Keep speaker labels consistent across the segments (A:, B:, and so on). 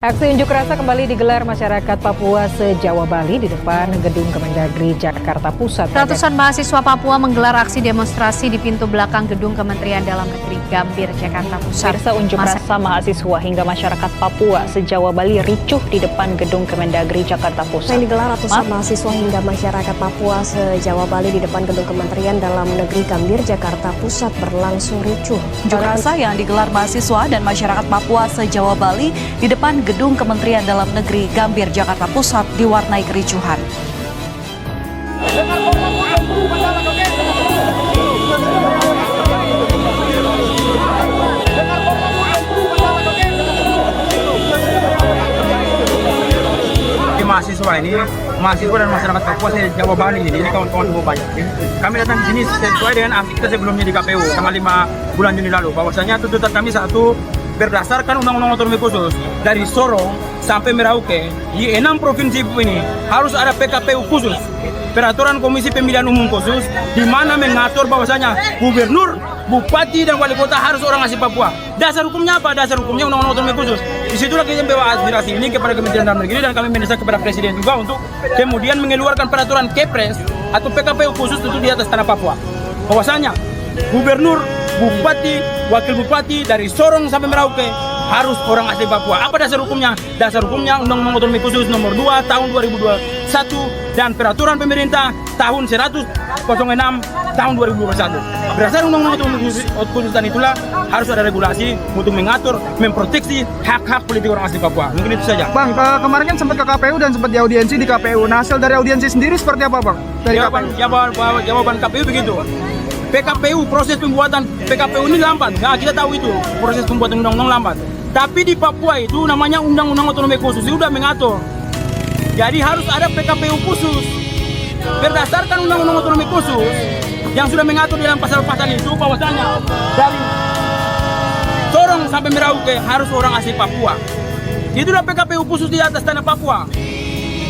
A: Aksi unjuk rasa kembali digelar masyarakat Papua se-Jawa Bali di depan Gedung Kemendagri Jakarta Pusat.
B: Ratusan mahasiswa Papua menggelar aksi demonstrasi di pintu belakang Gedung Kementerian Dalam Negeri Gambir, Jakarta Pusat.
A: Pemirsa, unjuk rasa mahasiswa hingga masyarakat Papua se-Jawa Bali ricuh di depan Gedung Kemendagri Jakarta Pusat.
C: Yang digelar ratusan mahasiswa hingga masyarakat Papua se-Jawa Bali di depan Gedung Kementerian Dalam Negeri Gambir, Jakarta Pusat berlangsung ricuh.
D: Unjuk rasa yang digelar mahasiswa dan masyarakat Papua se-Jawa Bali di depan Gedung Kementerian Dalam Negeri Gambir, Jakarta Pusat diwarnai kericuhan.
E: Mahasiswa dan masyarakat Papua se-Jawa Bali ini kawan-kawan semua banyak. Kami datang di sini sesuai dengan aksi kita sebelumnya di KPU tanggal 5 bulan Juni lalu. Bahwasanya tuntutan kami satu, berdasarkan Undang-Undang Otonomi Khusus dari Sorong sampai Merauke di 6 provinsi ini harus ada PKPU khusus, peraturan Komisi Pemilihan Umum khusus, di mana mengatur bahwasanya gubernur, bupati dan wali kota harus orang asli Papua. Dasar hukumnya apa? Dasar hukumnya Undang-Undang Otonomi Khusus. Disitulah kita membawa aspirasi ini kepada Kementerian Dalam Negeri dan kami mendesak kepada Presiden juga untuk kemudian mengeluarkan peraturan Kepres atau PKPU khusus untuk di atas tanah Papua. Bahwasanya gubernur, bupati, wakil bupati dari Sorong sampai Merauke harus orang asli Papua. Apa dasar hukumnya? Dasar hukumnya Undang-Undang Otonomi Khusus nomor 2 tahun 2021 dan peraturan pemerintah tahun 106 tahun 2021. Berdasarkan Undang-Undang Otonomi Khusus dan itulah harus ada regulasi untuk mengatur, memproteksi hak-hak politik orang asli Papua. Mungkin itu saja.
F: Bang, kemarin kan sempat ke KPU dan sempat diaudiensi di KPU. Nah, hasil dari audiensi sendiri seperti apa, Bang? Dari
E: Jawaban KPU begitu. PKPU, proses pembuatan PKPU ini lambat. Nah, kita tahu itu, proses pembuatan undang-undang lambat. Tapi di Papua itu namanya Undang-Undang Otonomi Khusus, itu sudah mengatur. Jadi harus ada PKPU khusus. Berdasarkan Undang-Undang Otonomi Khusus yang sudah mengatur dalam pasal-pasal itu bahwasanya dari Sorong sampai Merauke harus orang asli Papua. Itulah PKPU khusus di atas tanah Papua.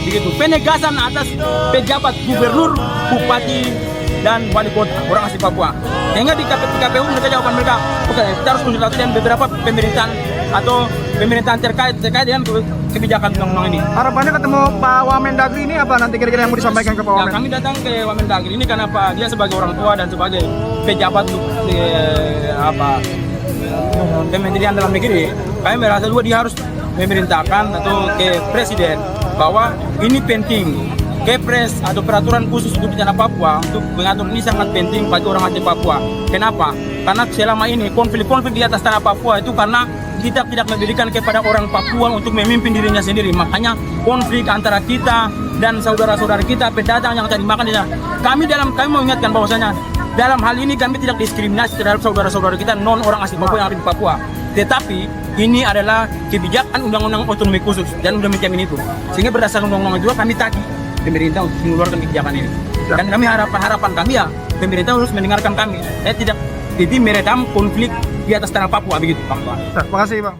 E: Begitu, penegasan atas pejabat gubernur, bupati, dan wali kota orang asli Papua. Sehingga di KPU mereka jawaban mereka, oke, kita harus konsultasi dengan beberapa pemerintahan atau pemerintahan terkait dengan kebijakan undang-undang ini.
F: Harapannya ketemu Pak Wamendagri ini apa nanti kira-kira yang mau disampaikan ke Pak Wamen?
E: Kami datang ke Wamendagri ini karena Pak, dia sebagai orang tua dan sebagai pejabat Kementerian Dalam Negeri, kami merasa juga dia harus memerintahkan atau ke Presiden bahwa ini penting. Kepres atau peraturan khusus untuk di tanah Papua untuk mengatur ini sangat penting bagi orang asli Papua. Kenapa? Karena selama ini konflik-konflik di atas tanah Papua itu karena kita tidak memberikan kepada orang Papua untuk memimpin dirinya sendiri. Makanya konflik antara kita dan saudara-saudara kita pendatang yang tadi makan di sana. Kami mengingatkan bahwasanya dalam hal ini kami tidak diskriminasi terhadap saudara-saudara kita non orang asli Papua yang ada di Papua. Tetapi ini adalah kebijakan Undang-Undang Otonomi Khusus dan sudah menjamin itu. Sehingga berdasarkan undang-undang itu kami tagih pemerintah untuk mengeluarkan kebijakan ini. Dan kami harapan kami ya pemerintah harus mendengarkan kami. Saya tidak meredam konflik di atas tanah Papua begitu, Bang.
F: Terima kasih, Bang.